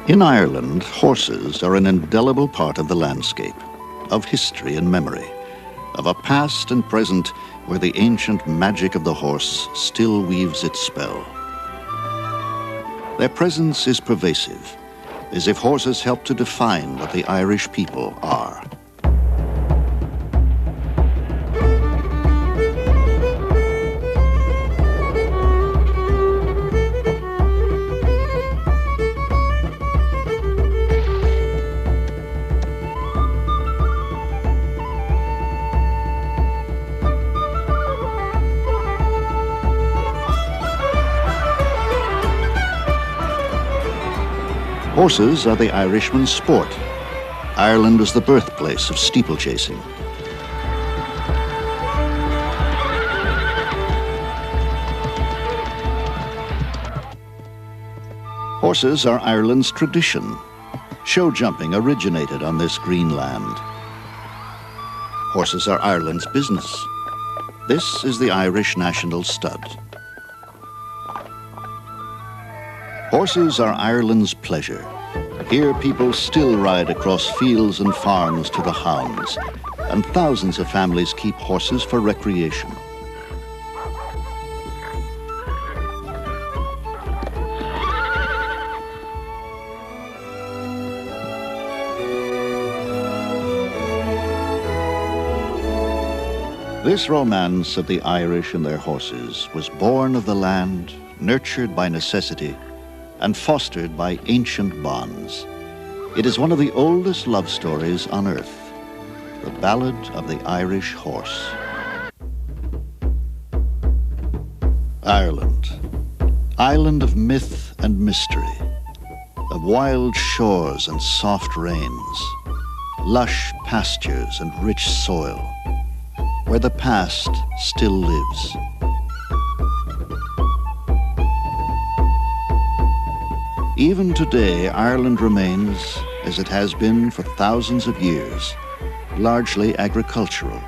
In Ireland, horses are an indelible part of the landscape, of history and memory, of a past and present where the ancient magic of the horse still weaves its spell. Their presence is pervasive, as if horses help to define what the Irish people are. Horses are the Irishman's sport. Ireland was the birthplace of steeplechasing. Horses are Ireland's tradition. Show jumping originated on this green land. Horses are Ireland's business. This is the Irish national stud. Horses are Ireland's pleasure. Here people still ride across fields and farms to the hounds, and thousands of families keep horses for recreation. This romance of the Irish and their horses was born of the land, nurtured by necessity, and fostered by ancient bonds. It is one of the oldest love stories on earth, the Ballad of the Irish Horse. Ireland, island of myth and mystery, of wild shores and soft rains, lush pastures and rich soil, where the past still lives. Even today, Ireland remains, as it has been for thousands of years, largely agricultural.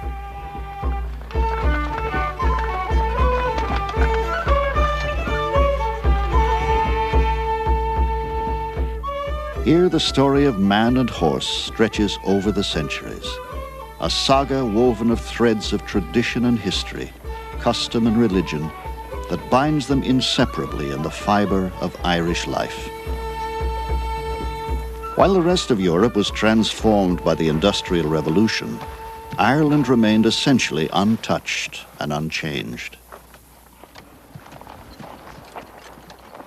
Here, the story of man and horse stretches over the centuries, a saga woven of threads of tradition and history, custom and religion, that binds them inseparably in the fiber of Irish life. While the rest of Europe was transformed by the Industrial Revolution, Ireland remained essentially untouched and unchanged.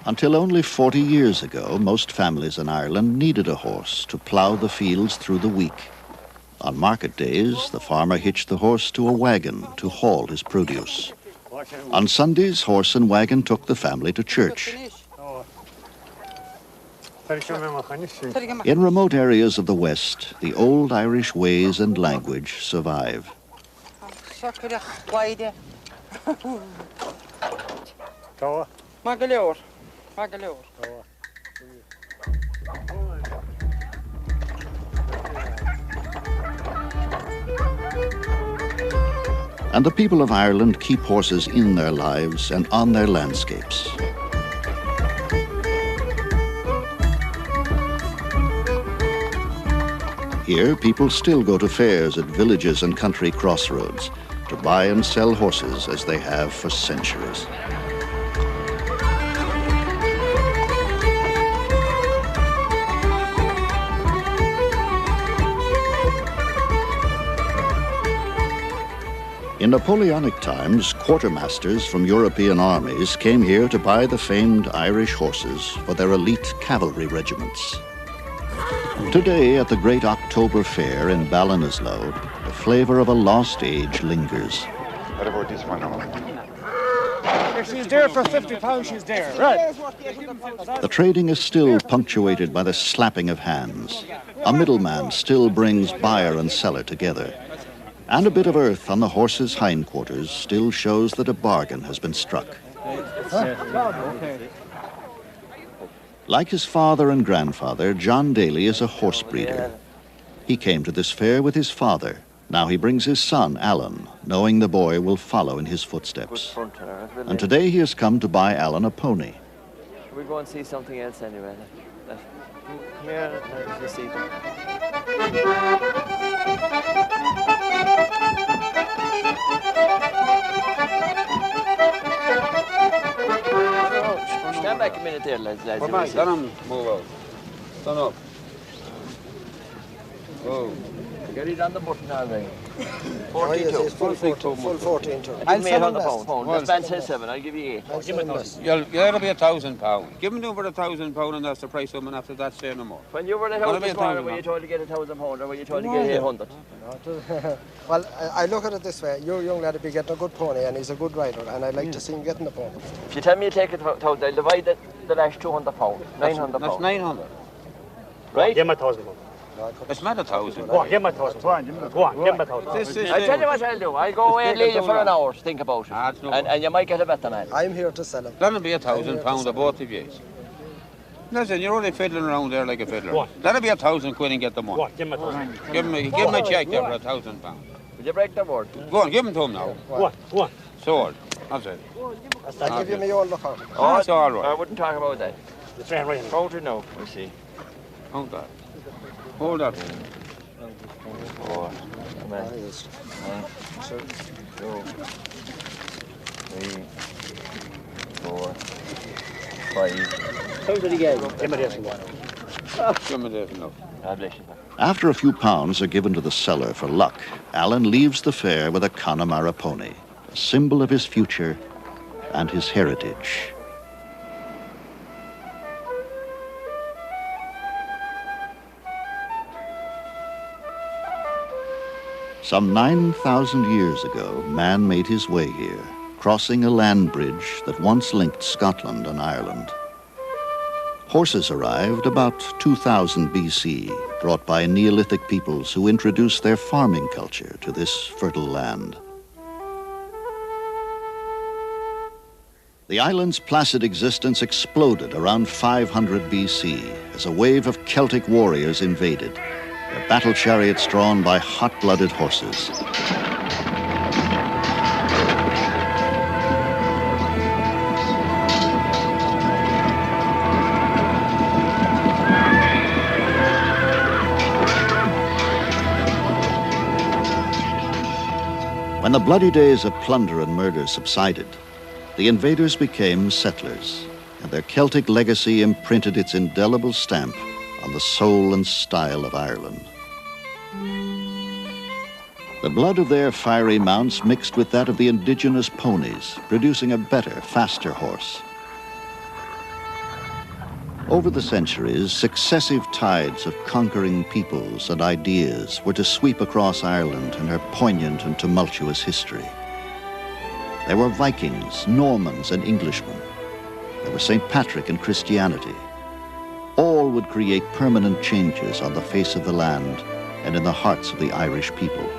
Until only 40 years ago, most families in Ireland needed a horse to plow the fields through the week. On market days, the farmer hitched the horse to a wagon to haul his produce. On Sundays, horse and wagon took the family to church. In remote areas of the West, the old Irish ways and language survive. And the people of Ireland keep horses in their lives and on their landscapes. Here, people still go to fairs at villages and country crossroads to buy and sell horses as they have for centuries. In Napoleonic times, quartermasters from European armies came here to buy the famed Irish horses for their elite cavalry regiments. Today, at the great October fair in Ballinasloe, the flavor of a lost age lingers. What about this one now? If she's there for £50, she's there. Right. The trading is still punctuated by the slapping of hands. A middleman still brings buyer and seller together. And a bit of earth on the horse's hindquarters still shows that a bargain has been struck. Like his father and grandfather, John Daly is a horse breeder. He came to this fair with his father. Now he brings his son, Alan, knowing the boy will follow in his footsteps. And today he has come to buy Alan a pony. we go and see something else anyway? Come here and see them. Stand back a minute there, lads. Come on, let him move out. Stand up. Oh. Get it on the button already. Oh, yes, 42. it's full 14 to. I'll give me £800. This man says 7. I'll give you 8. It'll be £1,000. Give him over £1,000 and that's the price of him, and after that say no more. When you were at house this morning, were you told to get £1,000 or were you told to get 800? Well, I look at it this way. Your young lad will be getting a good pony and he's a good rider and I'd like to see him getting the pony. If you tell me you take it, I'll divide the last £200. £900. That's 900. Right? Give him £1,000. It's not 1,000. Go on, give him £1,000. Go on, give him £1,000. I'll tell you what I'll do. I'll go away and leave you for an hour to think about it. And you might get a better man. I'm here to sell him. That'll be £1,000 of both of you. Listen, you're only fiddling around there like a fiddler. What? That'll be £1,000 and get the Go money. on, give him £1,000. Give him a check there for £1,000. Will you break the word? Go on, give him to him now. Go on. Sold. That's it. I'll give you my own look out. Oh, that's all right. I wouldn't talk about that. The train right in. Hold it now, we see. Hold that. Hold that. 4. Come on. 1, 2, 3, 4, 5. How did he get? Give him this one. Give me this now. God bless you. After a few pounds are given to the seller for luck, Alan leaves the fair with a Connemara pony, a symbol of his future and his heritage. Some 9,000 years ago, man made his way here, crossing a land bridge that once linked Scotland and Ireland. Horses arrived about 2000 BC, brought by Neolithic peoples who introduced their farming culture to this fertile land. The island's placid existence exploded around 500 BC as a wave of Celtic warriors invaded, their battle chariots drawn by hot-blooded horses. When the bloody days of plunder and murder subsided, the invaders became settlers, and their Celtic legacy imprinted its indelible stamp on the soul and style of Ireland. The blood of their fiery mounts mixed with that of the indigenous ponies, producing a better, faster horse. Over the centuries, successive tides of conquering peoples and ideas were to sweep across Ireland and her poignant and tumultuous history. There were Vikings, Normans, and Englishmen. There were St. Patrick and Christianity. All would create permanent changes on the face of the land and in the hearts of the Irish people.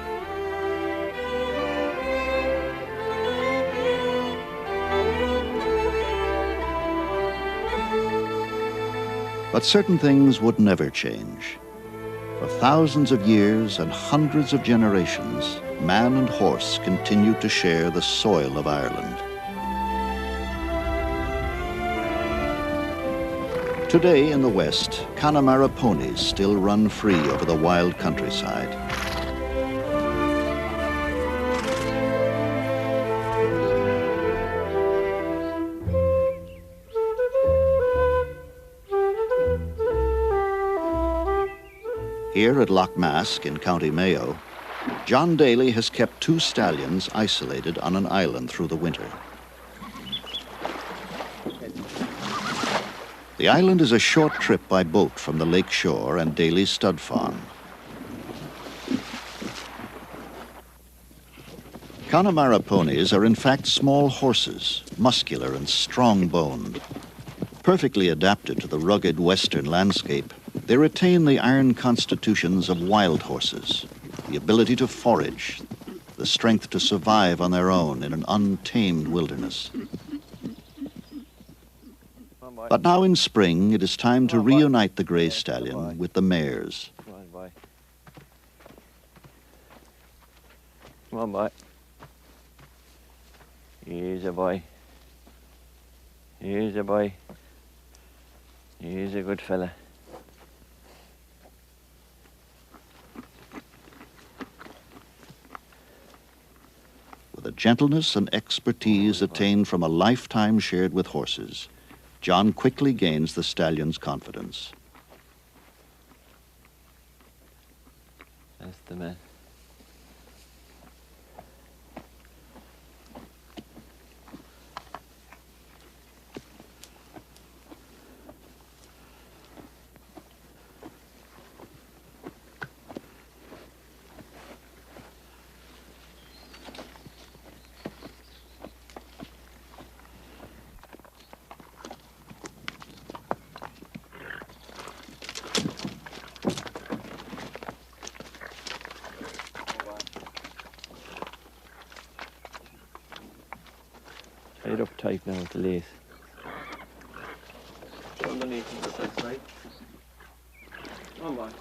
But certain things would never change. For thousands of years and hundreds of generations, man and horse continued to share the soil of Ireland. Today in the West, Connemara ponies still run free over the wild countryside. Here at Loch Mask in County Mayo, John Daly has kept 2 stallions isolated on an island through the winter. The island is a short trip by boat from the lake shore and Daly's stud farm. Connemara ponies are in fact small horses, muscular and strong-boned. Perfectly adapted to the rugged western landscape, they retain the iron constitutions of wild horses, the ability to forage, the strength to survive on their own in an untamed wilderness. But now in spring, it is time to reunite the grey stallion with the mares. Come on, boy. Come on, boy. Here's a boy. Here's a boy. He's a good fella. With a gentleness and expertise attained from a lifetime shared with horses, John quickly gains the stallion's confidence. That's the man. Tied up tight now with the lace. Underneath the side. Come on.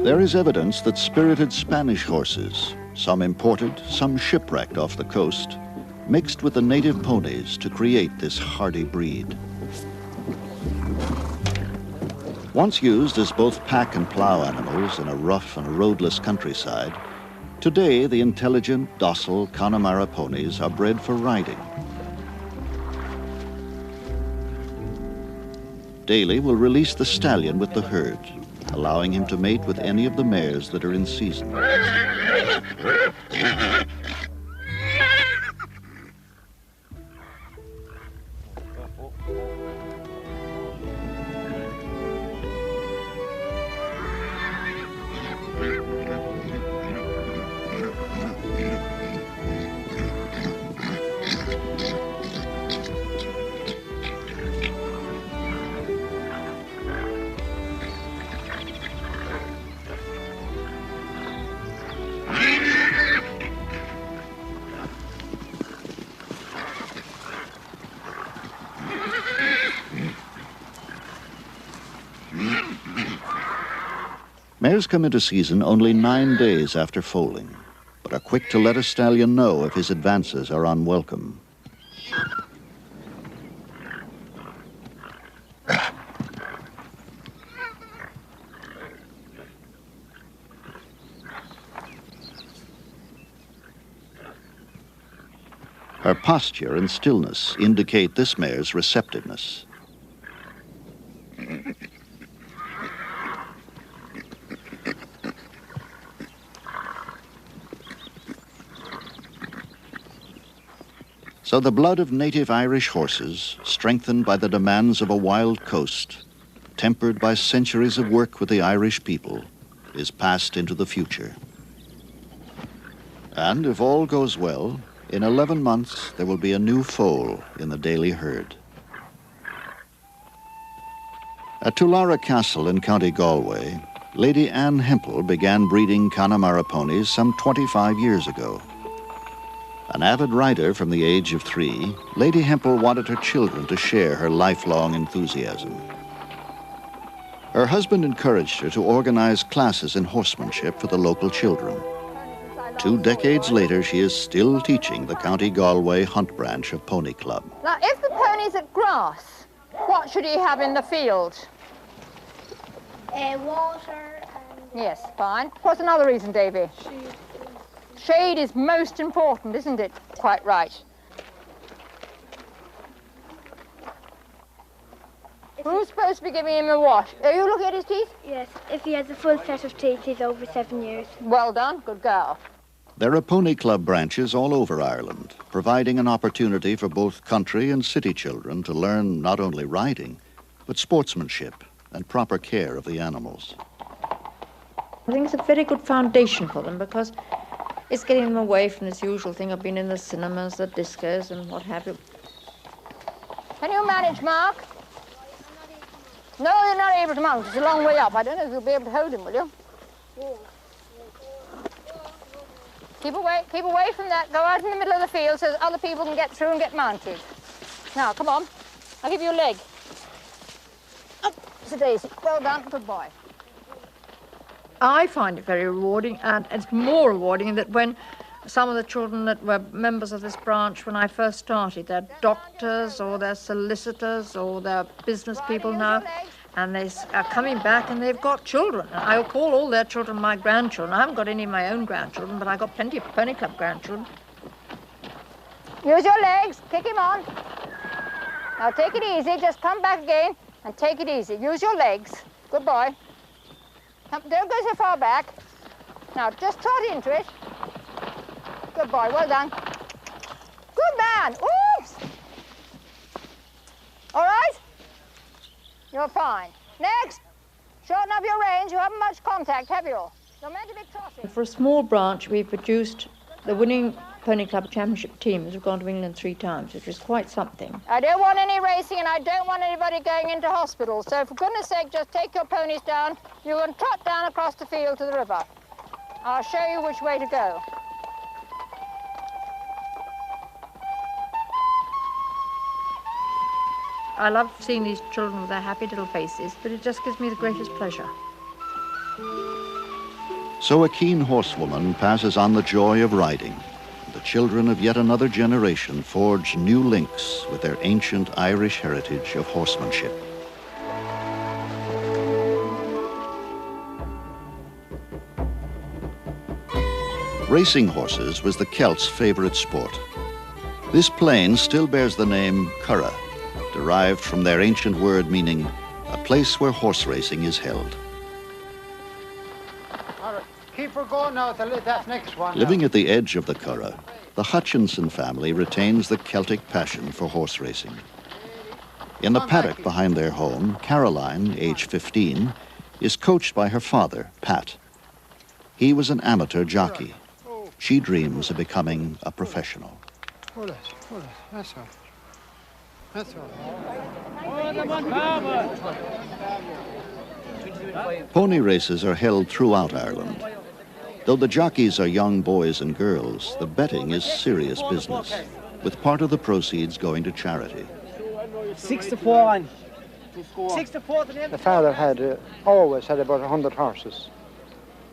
There is evidence that spirited Spanish horses, some imported, some shipwrecked off the coast, mixed with the native ponies to create this hardy breed. Once used as both pack and plow animals in a rough and roadless countryside, today the intelligent, docile Connemara ponies are bred for riding. Daly will release the stallion with the herd, allowing him to mate with any of the mares that are in season. Mares come into season only 9 days after foaling, but are quick to let a stallion know if his advances are unwelcome. Her posture and stillness indicate this mare's receptiveness. So the blood of native Irish horses, strengthened by the demands of a wild coast, tempered by centuries of work with the Irish people, is passed into the future. And if all goes well, in 11 months there will be a new foal in the Daly herd. At Tullara Castle in County Galway, Lady Anne Hempel began breeding Connemara ponies some 25 years ago. An avid rider from the age of 3, Lady Hempel wanted her children to share her lifelong enthusiasm. Her husband encouraged her to organize classes in horsemanship for the local children. 2 decades later, she is still teaching the County Galway Hunt branch of Pony Club. Now, if the pony's at grass, what should he have in the field? Water and... Yes, fine. What's another reason, Davy? Shade is most important, isn't it? Quite right. Who's supposed to be giving him a wash? Are you looking at his teeth? Yes, if he has a full set of teeth, he's over 7 years. Well done, good girl. There are Pony Club branches all over Ireland, providing an opportunity for both country and city children to learn not only riding, but sportsmanship and proper care of the animals. I think it's a very good foundation for them because it's getting them away from this usual thing of being in the cinemas, the discos and what have you. Can you manage, Mark? No, you're not able to mount. It's a long way up. I don't know if you'll be able to hold him, will you? Keep away from that. Go out in the middle of the field so that other people can get through and get mounted. Now, come on. I'll give you a leg. Up, it's a daisy. Well done, good boy. I find it very rewarding, and it's more rewarding that when some of the children that were members of this branch when I first started, they're doctors or they're solicitors or they're business people now, and they are coming back and they've got children. And I call all their children my grandchildren. I haven't got any of my own grandchildren, but I've got plenty of Pony Club grandchildren. Use your legs, kick him on. Now take it easy, just come back again and take it easy. Use your legs. Good boy. Don't go so far back. Now just trot into it. Good boy, well done. Good man. Oops. All right? You're fine. Next. Shorten up your range. You haven't much contact, have you? You're meant to be trotting. For a small branch, we produced the winning Pony Club Championship teams who've gone to England 3 times, which is quite something. I don't want any racing and I don't want anybody going into hospital. So for goodness sake, just take your ponies down. You can trot down across the field to the river. I'll show you which way to go. I love seeing these children with their happy little faces, but it just gives me the greatest pleasure. So a keen horsewoman passes on the joy of riding. The children of yet another generation forge new links with their ancient Irish heritage of horsemanship. Racing horses was the Celts' favorite sport. This plain still bears the name Curragh, derived from their ancient word meaning a place where horse racing is held. Keep her going now till that next one. Living at the edge of the Curragh, the Hutchinson family retains the Celtic passion for horse racing. In the paddock behind their home, Caroline, age 15, is coached by her father, Pat. He was an amateur jockey. She dreams of becoming a professional. Pull it, that's all. That's all. Pony races are held throughout Ireland. Though the jockeys are young boys and girls, the betting is serious business, with part of the proceeds going to charity. 6-4. The father had always had about 100 horses,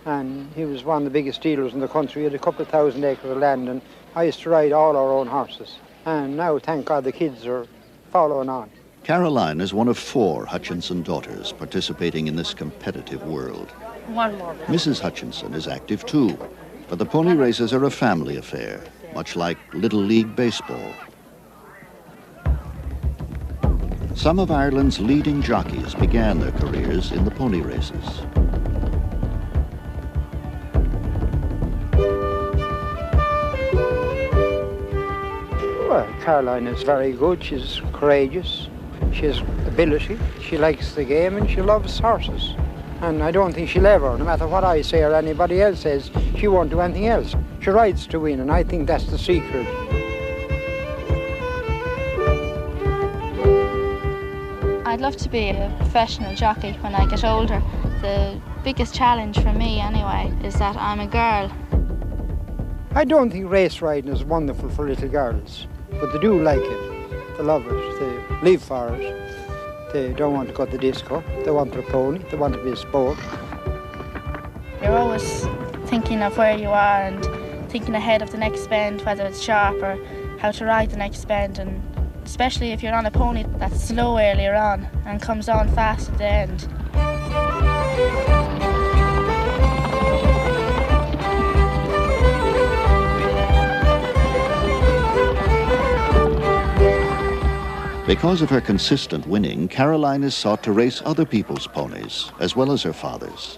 and he was one of the biggest dealers in the country. He had a couple of thousand acres of land, and I used to ride all our own horses. And now, thank God, the kids are following on. Caroline is one of 4 Hutchinson daughters participating in this competitive world. One more. Mrs. Hutchinson is active too, but the pony races are a family affair, much like Little League Baseball. Some of Ireland's leading jockeys began their careers in the pony races. Well, Caroline is very good. She's courageous. She has ability. She likes the game and she loves horses. And I don't think she'll ever, no matter what I say or anybody else says, she won't do anything else. She rides to win, and I think that's the secret. I'd love to be a professional jockey when I get older. The biggest challenge for me, anyway, is that I'm a girl. I don't think race riding is wonderful for little girls, but they do like it. They love it. They live for it. They don't want to go to the disco. They want their pony. They want to be a sport. You're always thinking of where you are and thinking ahead of the next bend, whether it's sharp or how to ride the next bend, and especially if you're on a pony that's slow earlier on and comes on fast at the end. Because of her consistent winning, Caroline is sought to race other people's ponies, as well as her father's.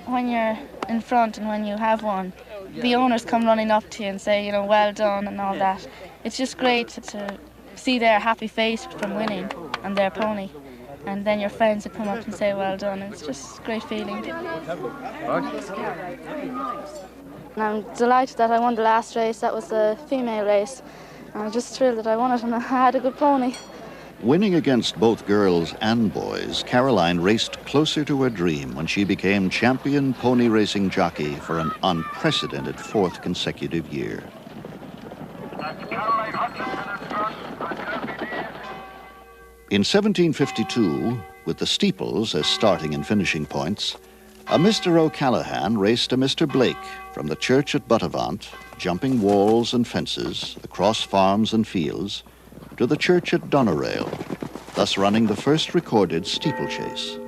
When you're in front and when you have one, the owners come running up to you and say, you know, well done and all that. It's just great to see their happy face from winning and their pony. And then your friends will come up and say, well done. It's just a great feeling. And I'm delighted that I won the last race. That was the female race. I'm just thrilled that I won it and I had a good pony. Winning against both girls and boys, Caroline raced closer to her dream when she became champion pony racing jockey for an unprecedented 4th consecutive year. In 1752, with the steeples as starting and finishing points, a Mr. O'Callaghan raced a Mr. Blake from the church at Buttevant, jumping walls and fences, across farms and fields, to the church at Doneraile, thus running the first recorded steeplechase.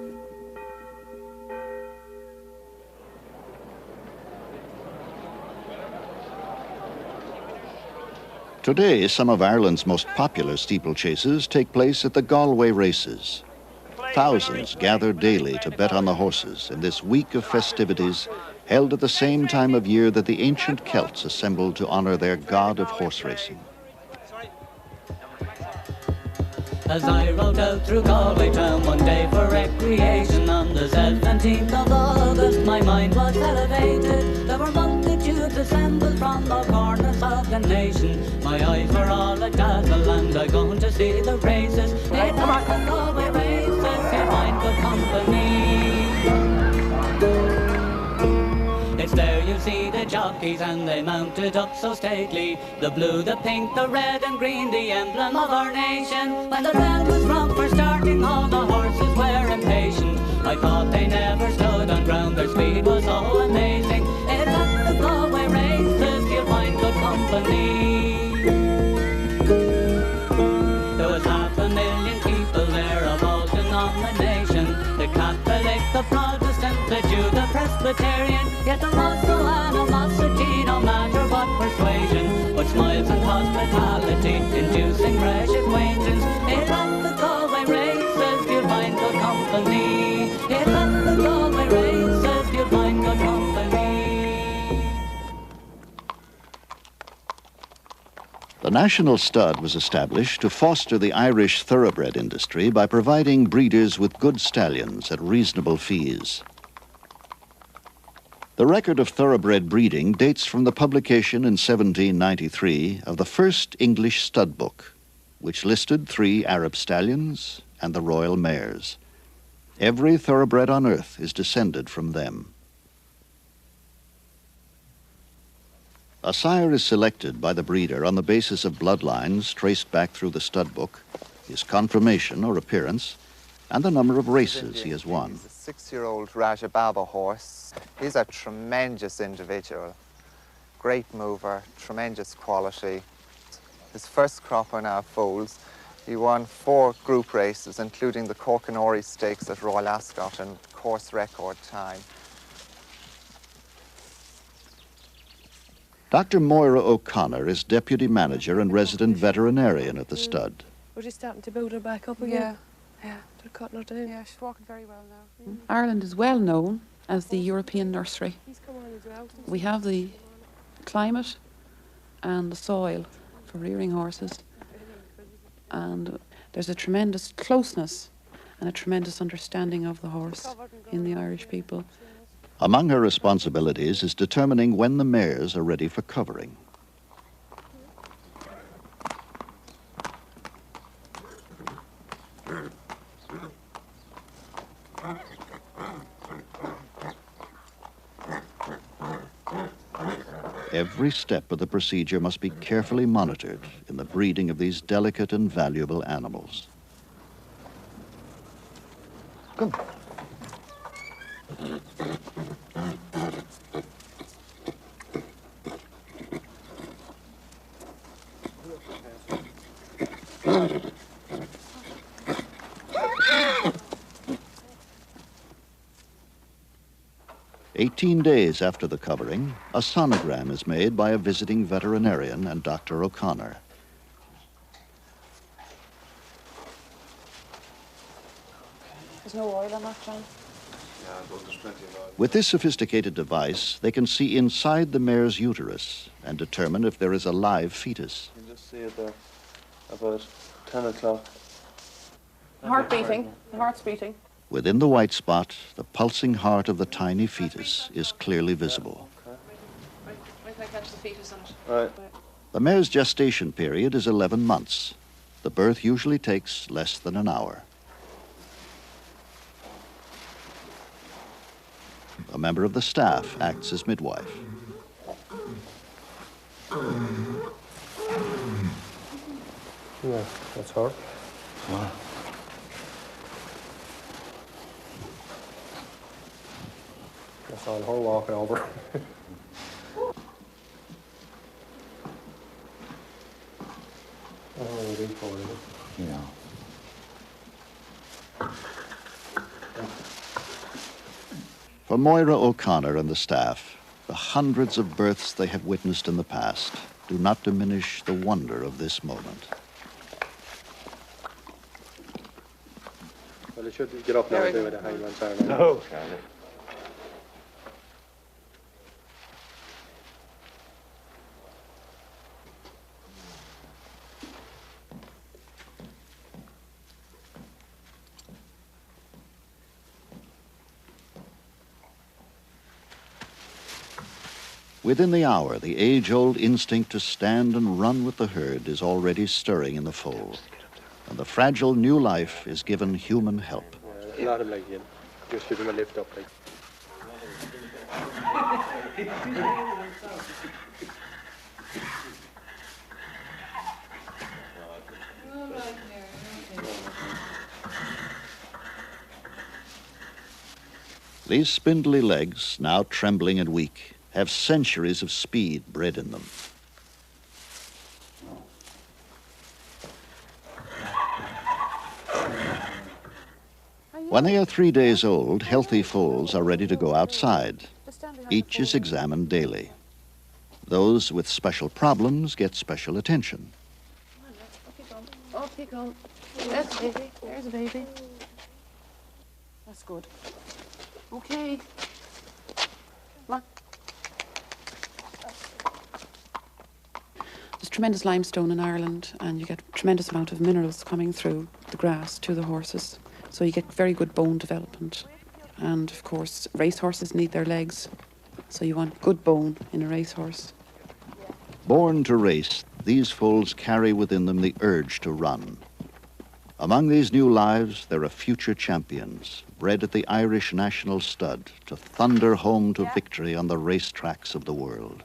Today, some of Ireland's most popular steeplechases take place at the Galway races. Thousands gather daily to bet on the horses in this week of festivities held at the same time of year that the ancient Celts assembled to honor their god of horse racing. As I rode out through Galway town one day for recreation on the 17th of August, my mind was elevated. There were multitudes assembled from all corners of the nation. My eyes were all a dazzle and I going to see the races. Right, come on. The Galway races, you'll find good company. It's there you see the jockeys and they mounted up so stately. The blue, the pink, the red and green, the emblem of our nation. When the bell was rung for starting, all the horses were impatient. I thought they never stood on ground, their speed was so amazing. It's at the Galway races, you'll find good company. There was 500,000 people there of all denominations. The Catholic, the Protestant, the Jew, the Presbyterian. Yet there was no animosity, no matter what persuasion, but smiles and hospitality, inducing fresh acquaintance. It's at the Galway races, you'll find good company. It's at the Galway races, you'll find good company. The National Stud was established to foster the Irish thoroughbred industry by providing breeders with good stallions at reasonable fees. The record of thoroughbred breeding dates from the publication in 1793 of the first English stud book, which listed 3 Arab stallions and the royal mares. Every thoroughbred on earth is descended from them. A sire is selected by the breeder on the basis of bloodlines traced back through the stud book, his conformation or appearance, and the number of races he has won. He's a 6-year-old Raja Baba horse. He's a tremendous individual, great mover, tremendous quality. His first crop on our foals, he won 4 group races, including the Corkinori Stakes at Royal Ascot in course record time. Dr. Moira O'Connor is deputy manager and resident veterinarian at the stud. We're just starting to build her back up again. Yeah. They're cutting her down. Yeah, she's walking very well now. Ireland is well known as the European nursery. We have the climate and the soil for rearing horses, and there's a tremendous closeness and a tremendous understanding of the horse in the Irish people. Among her responsibilities is determining when the mares are ready for covering. Every step of the procedure must be carefully monitored in the breeding of these delicate and valuable animals. Come. "18 days after the covering, a sonogram is made by a visiting veterinarian and Dr. O'Connor. There's no oil on that, John? With this sophisticated device, they can see inside the mare's uterus and determine if there is a live fetus. You can just see it there, about 10 o'clock. The heart beating. The heart's beating. Within the white spot, the pulsing heart of the tiny fetus is clearly visible. Wait till I catch the fetus on it. Right. The mare's gestation period is 11 months. The birth usually takes less than an hour. A member of the staff acts as midwife. Yeah, that's her. That's on her walking over. Yeah. For Moira O'Connor and the staff, the hundreds of births they have witnessed in the past do not diminish the wonder of this moment. Well, you should get up now and do it a hangman's arm. No. Within the hour, the age-old instinct to stand and run with the herd is already stirring in the foal, and the fragile new life is given human help. A lot of like you. Just give him a lift up, like. These spindly legs, now trembling and weak, have centuries of speed bred in them. When they are 3 days old, healthy foals are ready to go outside. Each is examined daily. Those with special problems get special attention. Off you go. There's a baby. There's a baby. That's good. Okay. Come on. There's tremendous limestone in Ireland, and you get a tremendous amount of minerals coming through the grass to the horses. So you get very good bone development. And of course, racehorses need their legs. So you want good bone in a racehorse. Born to race, these foals carry within them the urge to run. Among these new lives, there are future champions, bred at the Irish National Stud to thunder home to victory on the racetracks of the world.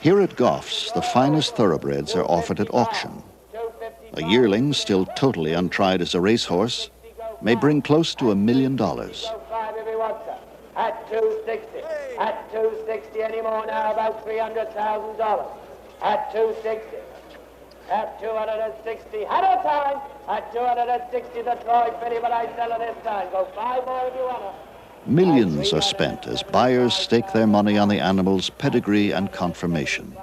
Here at Goff's, the finest thoroughbreds are offered at auction. A yearling, still totally untried as a racehorse, may bring close to $1 million. At 260. At 260 anymore now, about $300,000. At 260. At 260. Had a time. At 260 the Troy Philly, but I sell it this time. Go 5 more if you want to. Millions are spent as buyers stake their money on the animal's pedigree and conformation.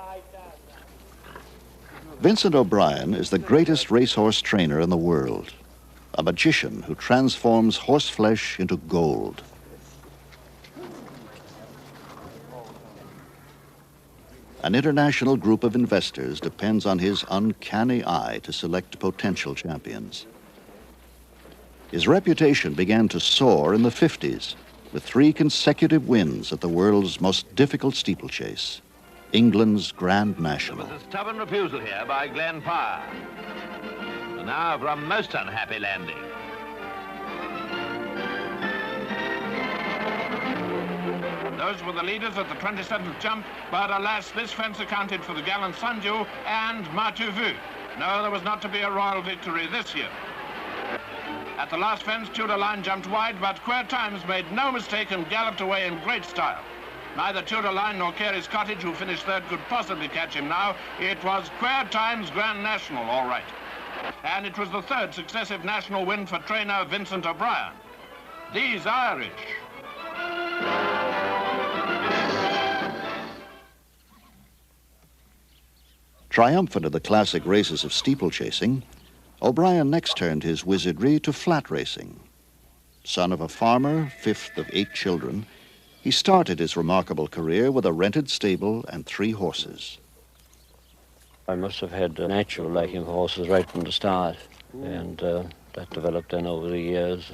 Vincent O'Brien is the greatest racehorse trainer in the world, a magician who transforms horse flesh into gold. An international group of investors depends on his uncanny eye to select potential champions. His reputation began to soar in the 50s, with 3 consecutive wins at the world's most difficult steeplechase, England's Grand National. There was a stubborn refusal here by Glenn Pryor. And now for a most unhappy landing. Those were the leaders at the 27th jump, but alas, this fence accounted for the gallant Sanju and Matuvu. No, there was not to be a royal victory this year. At the last fence, Tudor Line jumped wide, but Queer Times made no mistake and galloped away in great style. Neither Tudor Line nor Carey's Cottage, who finished third, could possibly catch him now. It was Queer Times Grand National, all right. And it was the 3rd successive national win for trainer Vincent O'Brien. These Irish. Triumphant of the classic races of steeplechasing, O'Brien next turned his wizardry to flat racing. Son of a farmer, 5th of 8 children, he started his remarkable career with a rented stable and 3 horses. I must have had a natural liking for horses right from the start, and that developed then over the years,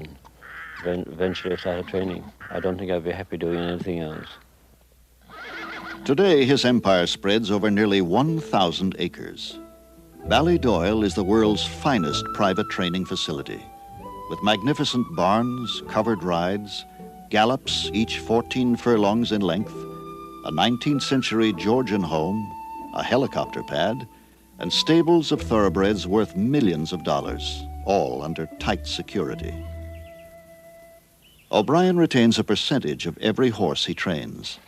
and eventually I started training. I don't think I'd be happy doing anything else. Today, his empire spreads over nearly 1,000 acres. Ballydoyle is the world's finest private training facility, with magnificent barns, covered rides, gallops each 14 furlongs in length, a 19th century Georgian home, a helicopter pad, and stables of thoroughbreds worth millions of dollars, all under tight security. O'Brien retains a percentage of every horse he trains.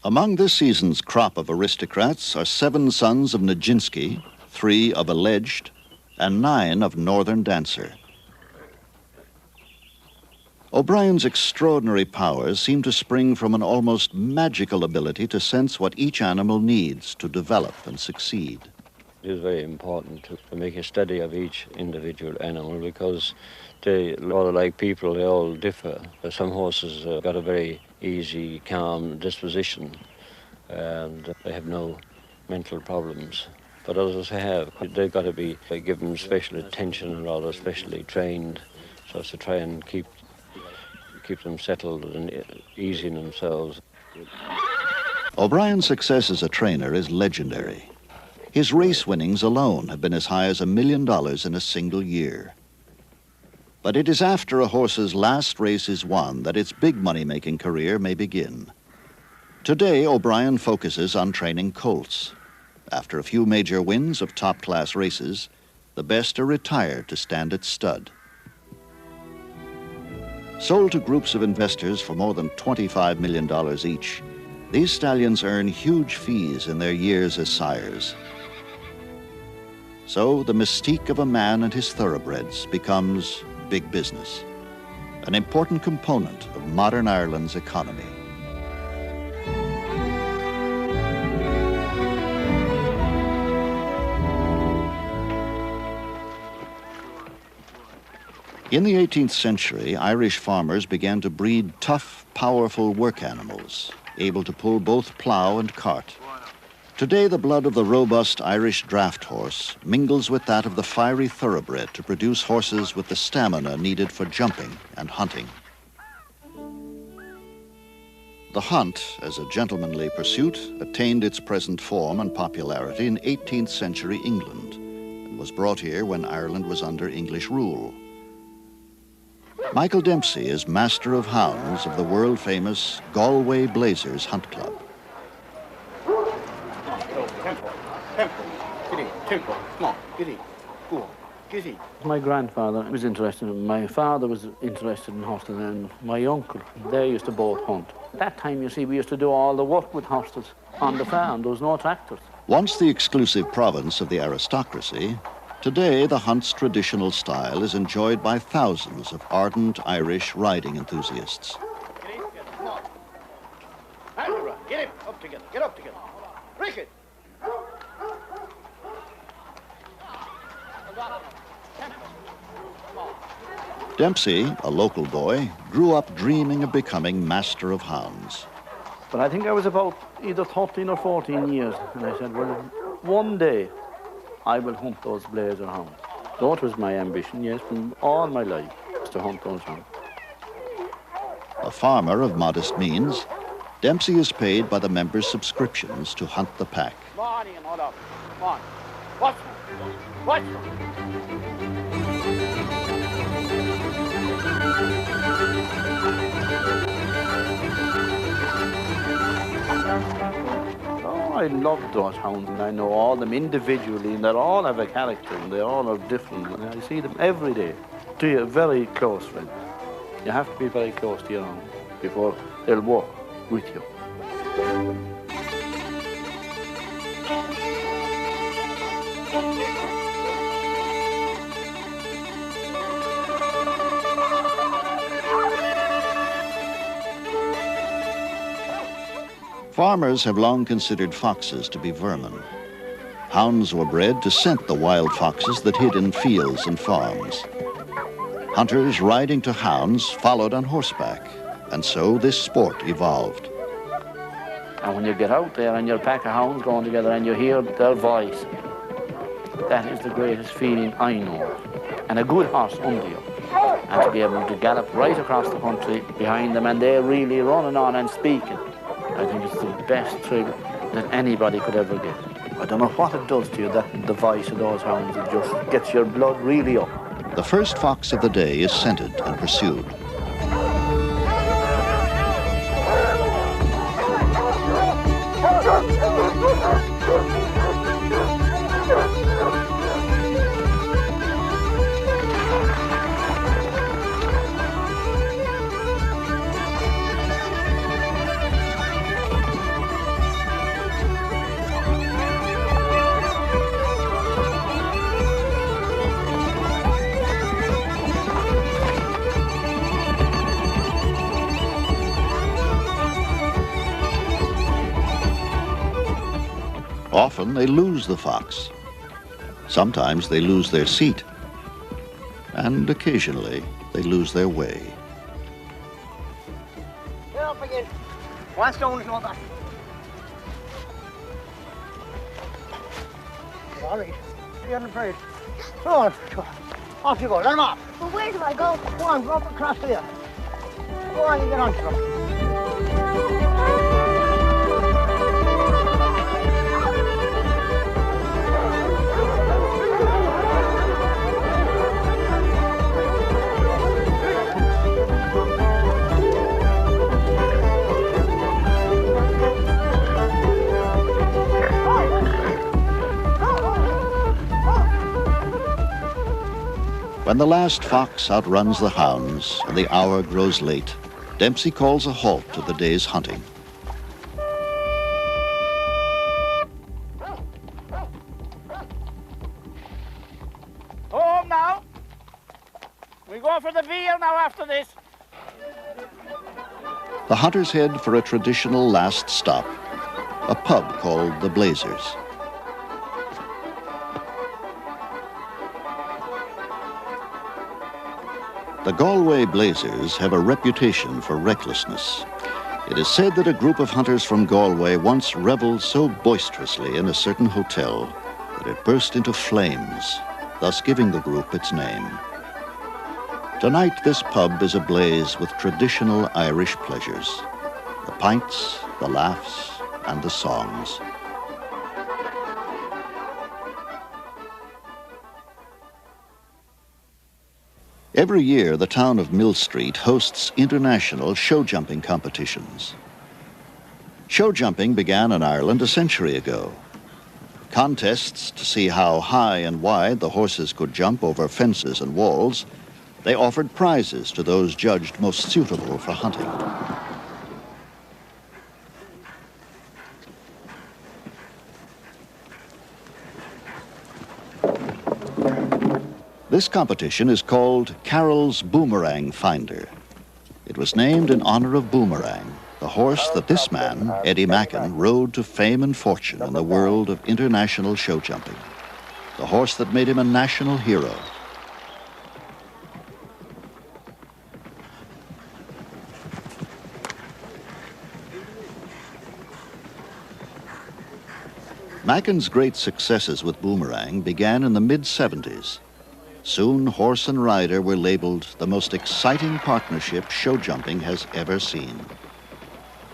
Among this season's crop of aristocrats are 7 sons of Nijinsky, 3 of Alleged, and 9 of Northern Dancer. O'Brien's extraordinary powers seem to spring from an almost magical ability to sense what each animal needs to develop and succeed. It is very important to make a study of each individual animal, because they, all like people, they all differ. Some horses got a very easy, calm disposition, and they have no mental problems. But others have. They've got to be given special attention and rather specially trained, so as to try and keep them settled and easy in themselves. O'Brien's success as a trainer is legendary. His race winnings alone have been as high as $1 million in a single year. But it is after a horse's last race is won that its big money-making career may begin. Today, O'Brien focuses on training colts. After a few major wins of top-class races, the best are retired to stand at stud. Sold to groups of investors for more than $25 million each, these stallions earn huge fees in their years as sires. So the mystique of a man and his thoroughbreds becomes big business, an important component of modern Ireland's economy. In the 18th century, Irish farmers began to breed tough, powerful work animals, able to pull both plough and cart. Today, the blood of the robust Irish draft horse mingles with that of the fiery thoroughbred to produce horses with the stamina needed for jumping and hunting. The hunt, as a gentlemanly pursuit, attained its present form and popularity in 18th century England and was brought here when Ireland was under English rule. Michael Dempsey is master of hounds of the world-famous Galway Blazers Hunt Club. Tempo, come on, get in, go on, get in. My grandfather was interested in, my father was interested in horses, and my uncle, they used to both hunt. At that time, you see, we used to do all the work with horses on the farm. There was no tractors. Once the exclusive province of the aristocracy, today the hunt's traditional style is enjoyed by thousands of ardent Irish riding enthusiasts. Get in, come on. Get him, up together, get up together. Break it. Dempsey, a local boy, grew up dreaming of becoming master of hounds. But I think I was about either 13 or 14 years, and I said, well, one day I will hunt those blazer hounds. That was my ambition, yes, from all my life, was to hunt those hounds. A farmer of modest means, Dempsey is paid by the members' subscriptions to hunt the pack. Come on, Ian, hold up. Come on. Watch them. Watch them. Oh, I love those hounds, and I know all them individually, and they all have a character, and they all are different, and I see them every day. To your very close friends. You have to be very close to your hound before they'll walk with you. Farmers have long considered foxes to be vermin. Hounds were bred to scent the wild foxes that hid in fields and farms. Hunters riding to hounds followed on horseback, and so this sport evolved. And when you get out there and your pack of hounds going together and you hear their voice, that is the greatest feeling I know. And a good horse under you. And to be able to gallop right across the country behind them and they're really running on and speaking, I think it's the best thrill that anybody could ever get. I don't know what it does to you, that the voice of those hounds, it just gets your blood really up. The first fox of the day is scented and pursued. Often they lose the fox. Sometimes they lose their seat. And occasionally they lose their way. Get up again. One stone is not that. All right. You're afraid. Go on. Off you go. Let him off. Well, where do I go? Go on. Go up across here. Go on. You get on to them. When the last fox outruns the hounds and the hour grows late, Dempsey calls a halt to the day's hunting. Home now. We go for the veal now after this. The hunters head for a traditional last stop, a pub called the Blazers. The Galway Blazers have a reputation for recklessness. It is said that a group of hunters from Galway once reveled so boisterously in a certain hotel that it burst into flames, thus giving the group its name. Tonight, this pub is ablaze with traditional Irish pleasures: the pints, the laughs, and the songs. Every year, the town of Mill Street hosts international show jumping competitions. Show jumping began in Ireland a century ago. Contests to see how high and wide the horses could jump over fences and walls. They offered prizes to those judged most suitable for hunting. This competition is called Carroll's Boomerang Finder. It was named in honor of Boomerang, the horse that this man, Eddie Mackin, rode to fame and fortune in the world of international show jumping. The horse that made him a national hero. Mackin's great successes with Boomerang began in the mid-70s. Soon, horse and rider were labeled the most exciting partnership show jumping has ever seen.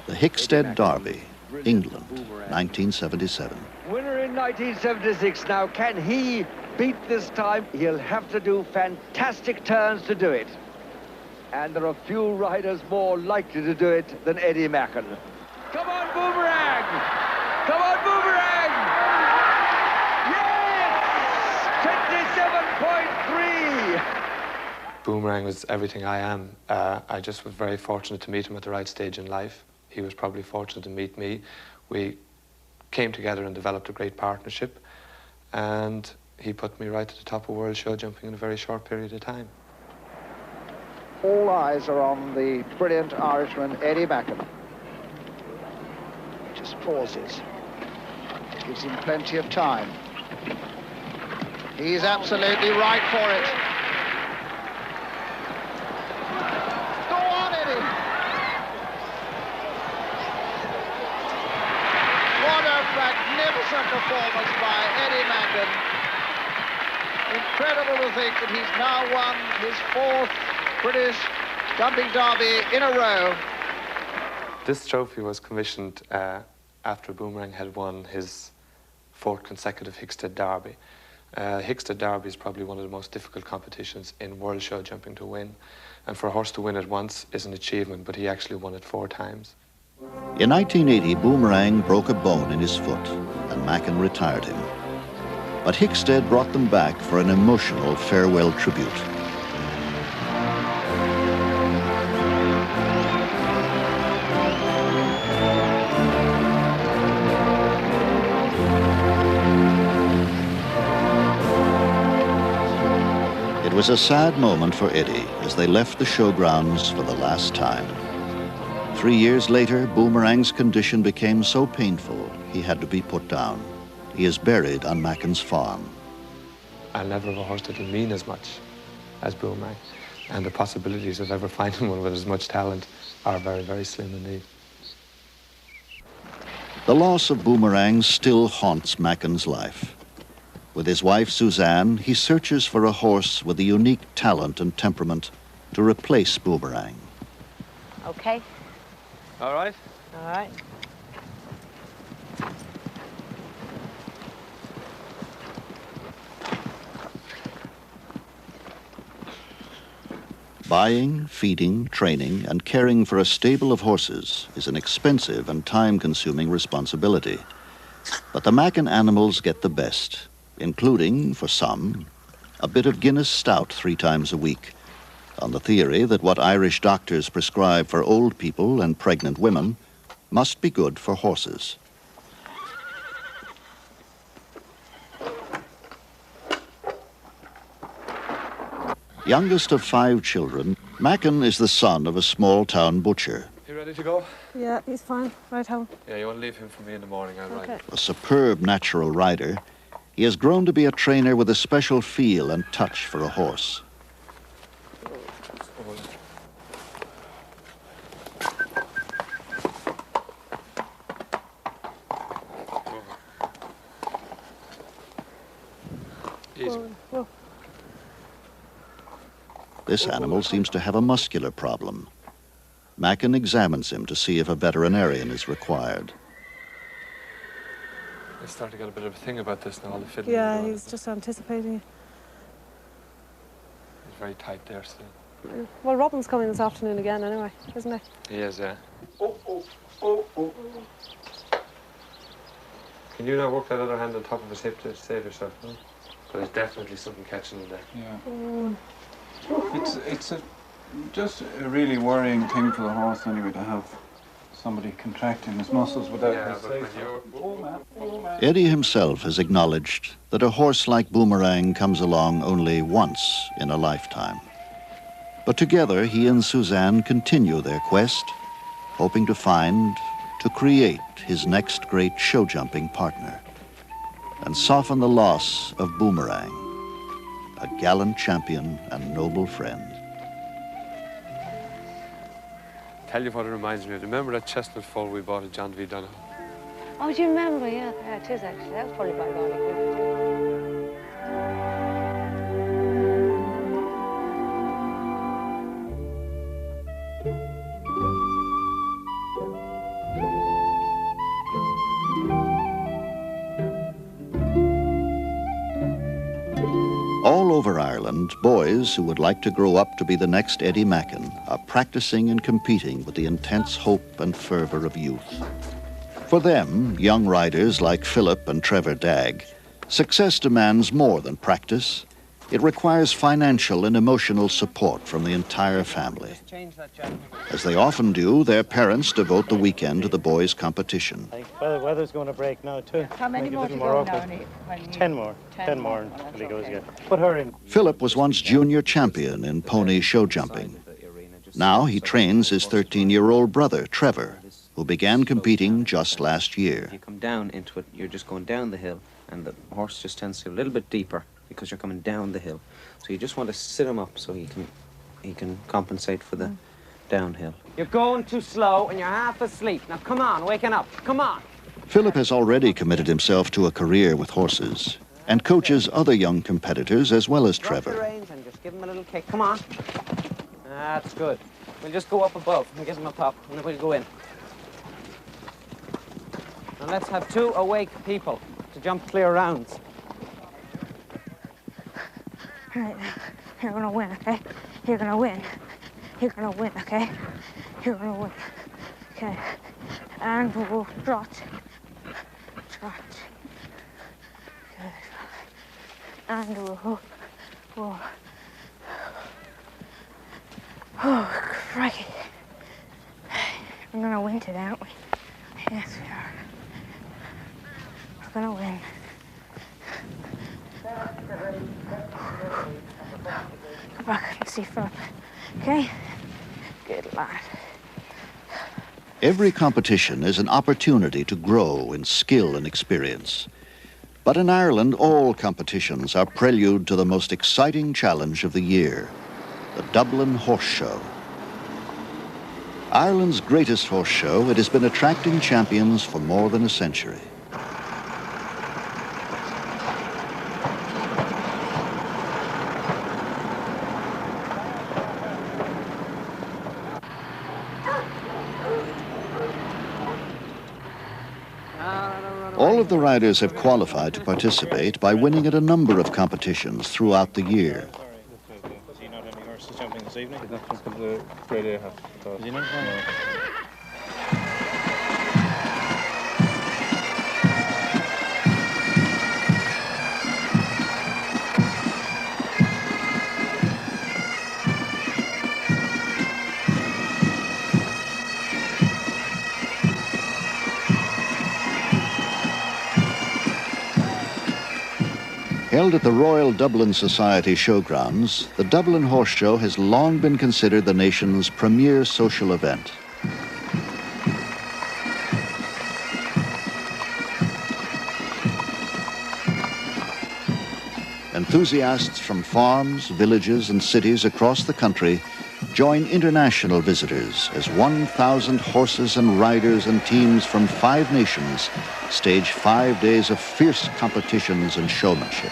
The Hickstead Derby, England, 1977. Winner in 1976. Now, can he beat this time? He'll have to do fantastic turns to do it. And there are few riders more likely to do it than Eddie Mackin. Come on, Boomerang! Come on, Boomerang! Yes! 27.3! Boomerang was everything I am. I just was very fortunate to meet him at the right stage in life. He was probably fortunate to meet me. We came together and developed a great partnership, and he put me right to the top of world show jumping in a very short period of time. All eyes are on the brilliant Irishman, Eddie Mackin. Just pauses. Gives him plenty of time. He's absolutely right for it. Go on, Eddie. Excellent performance by Eddie Macken. Incredible to think that he's now won his 4th British jumping derby in a row. This trophy was commissioned after Boomerang had won his 4th consecutive Hickstead Derby. Hickstead Derby is probably one of the most difficult competitions in world show jumping to win. And for a horse to win it once is an achievement, but he actually won it 4 times. In 1980, Boomerang broke a bone in his foot, and Macken retired him. But Hickstead brought them back for an emotional farewell tribute. It was a sad moment for Eddie as they left the showgrounds for the last time. 3 years later, Boomerang's condition became so painful he had to be put down. He is buried on Macken's farm. I'll never have a horse that will mean as much as Boomerang, and the possibilities of ever finding one with as much talent are very, very slim indeed. The loss of Boomerang still haunts Macken's life. With his wife Suzanne, he searches for a horse with a unique talent and temperament to replace Boomerang. Okay. All right? All right. Buying, feeding, training, and caring for a stable of horses is an expensive and time-consuming responsibility. But the Macken animals get the best, including, for some, a bit of Guinness Stout 3 times a week, on the theory that what Irish doctors prescribe for old people and pregnant women must be good for horses. Youngest of 5 children, Macken is the son of a small-town butcher. You ready to go? Yeah, he's fine. Right home. Yeah, you want to leave him for me in the morning, I'll ride. A superb natural rider, he has grown to be a trainer with a special feel and touch for a horse. Easy. Whoa. This animal seems to have a muscular problem. Macken examines him to see if a veterinarian is required. I start to get a bit of a thing about this now, all the fiddling. Yeah, he's just anticipating it. He's very tight there still. Well, Robin's coming this afternoon again anyway, isn't he? He is, yeah. Oh. Can you now work that other hand on top of his hip to save yourself, no? But there's definitely something catching in there. Yeah. It's just a really worrying thing for the horse anyway to have somebody contracting his muscles without his say. Eddie himself has acknowledged that a horse like Boomerang comes along only once in a lifetime. But together, he and Suzanne continue their quest, hoping to find, to create his next great show-jumping partner, and soften the loss of Boomerang, a gallant champion and noble friend. Tell you what it reminds me of. Remember that chestnut foal we bought at John V. Donoghue? Oh, do you remember? Yeah, it is actually. That was probably by Ronnie. All over Ireland, boys who would like to grow up to be the next Eddie Macken are practicing and competing with the intense hope and fervour of youth. For them, young riders like Philip and Trevor Dagg, success demands more than practice. It requires financial and emotional support from the entire family. As they often do, their parents devote the weekend to the boys' competition. Well, the weather's going to break now, too. How many more to go now? 10 more. 10 more until he goes again. Put her in. Philip was once junior champion in pony show jumping. Now he trains his 13-year-old brother, Trevor, who began competing just last year. You come down into it, you're just going down the hill, and the horse just tends to go a little bit deeper because you're coming down the hill. So you just want to sit him up so he can compensate for the downhill. You're going too slow and you're half asleep. Now come on, waking up. Come on. Philip has already committed himself to a career with horses and coaches other young competitors as well as Drop the Trevor. reins and just give him a little kick. Come on. That's good. We'll just go up above and give him a pop, and then we'll go in. And let's have 2 awake people to jump clear rounds. All right, now, you're gonna win, okay? You're gonna win. You're gonna win, okay? You're gonna win. Okay. And we'll trot. Trot. Good. And we'll. Oh, crikey. We're gonna win today, aren't we? Yes, we are. We're gonna win. Go back and see Philip. Okay? Good lad. Every competition is an opportunity to grow in skill and experience. But in Ireland, all competitions are prelude to the most exciting challenge of the year, the Dublin Horse Show. Ireland's greatest horse show, it has been attracting champions for more than a century. All of the riders have qualified to participate by winning at a number of competitions throughout the year. Has he not any horses jumping this evening? He's not just the grade A half. Is he not? No. Held at the Royal Dublin Society Showgrounds, the Dublin Horse Show has long been considered the nation's premier social event. Enthusiasts from farms, villages, and cities across the country join international visitors as 1,000 horses and riders and teams from 5 nations stage 5 days of fierce competitions and showmanship.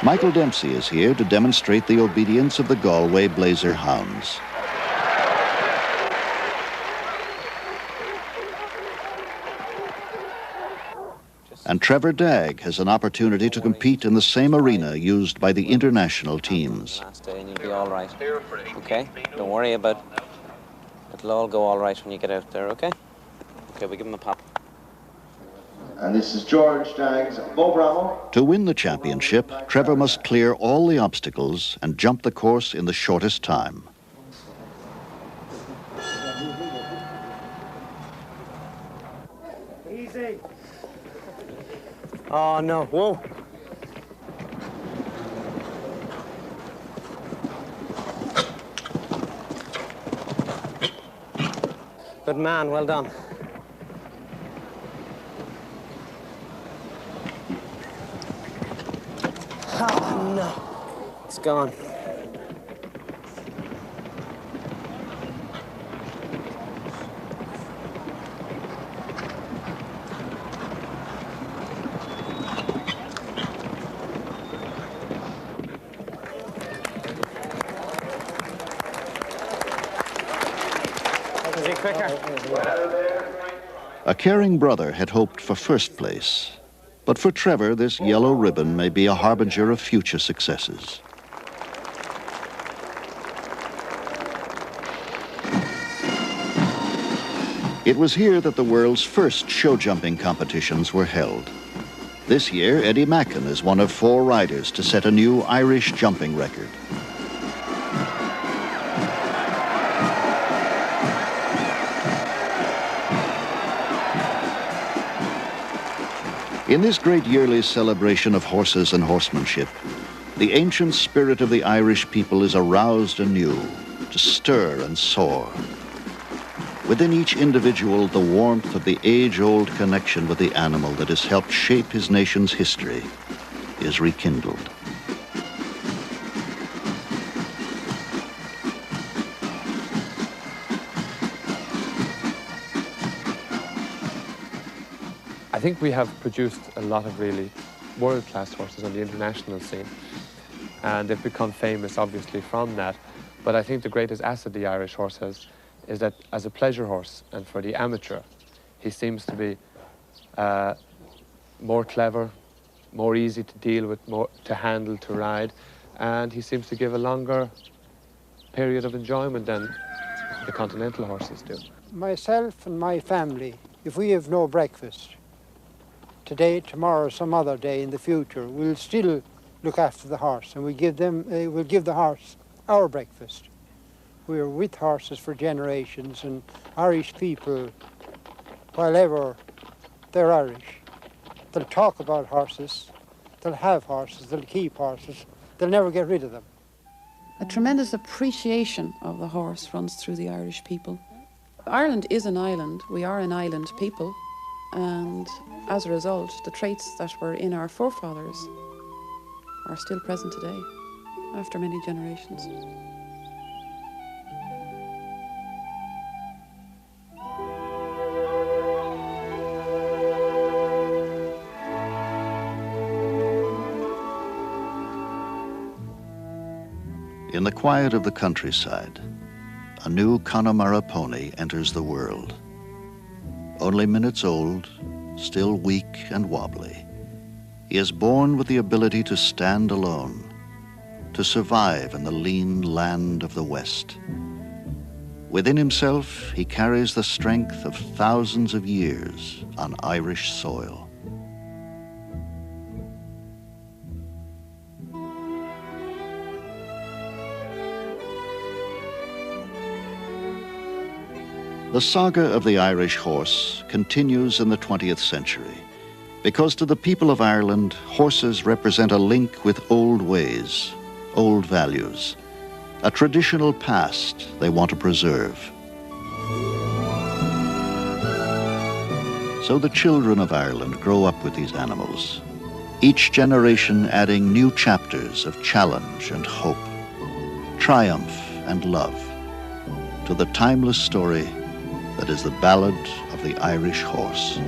Michael Dempsey is here to demonstrate the obedience of the Galway Blazer hounds. And Trevor Dagg has an opportunity to compete in the same arena used by the international teams. Last day and you'll be all right. Okay? Don't worry about it. It'll all go all right when you get out there, okay? Okay, we give him a pop. And this is George Dagg's Beau Bravo. To win the championship, Trevor must clear all the obstacles and jump the course in the shortest time. Easy. Oh, no. Whoa. Good man, well done. Oh, no. It's gone. A caring brother had hoped for first place, but for Trevor, this yellow ribbon may be a harbinger of future successes. It was here that the world's first show jumping competitions were held. This year, Eddie Mackin is one of 4 riders to set a new Irish jumping record. In this great yearly celebration of horses and horsemanship, the ancient spirit of the Irish people is aroused anew to stir and soar. Within each individual, the warmth of the age-old connection with the animal that has helped shape his nation's history is rekindled. I think we have produced a lot of really world-class horses on the international scene, and they've become famous, obviously, from that. But I think the greatest asset the Irish horse has is that as a pleasure horse and for the amateur, he seems to be more clever, more easy to deal with, more to handle, to ride, and he seems to give a longer period of enjoyment than the continental horses do. Myself and my family, if we have no breakfast, today, tomorrow, some other day in the future, we'll still look after the horse, and we'll give the horse our breakfast. We're with horses for generations, and Irish people, while ever they're Irish, they'll talk about horses, they'll have horses, they'll keep horses, they'll never get rid of them. A tremendous appreciation of the horse runs through the Irish people. Ireland is an island. We are an island people, and as a result, the traits that were in our forefathers are still present today, after many generations. In the quiet of the countryside, a new Connemara pony enters the world. Only minutes old, still weak and wobbly, he is born with the ability to stand alone, to survive in the lean land of the West. Within himself, he carries the strength of thousands of years on Irish soil. The saga of the Irish horse continues in the 20th century because to the people of Ireland, horses represent a link with old ways, old values, a traditional past they want to preserve. So the children of Ireland grow up with these animals, each generation adding new chapters of challenge and hope, triumph and love to the timeless story that is the ballad of the Irish horse.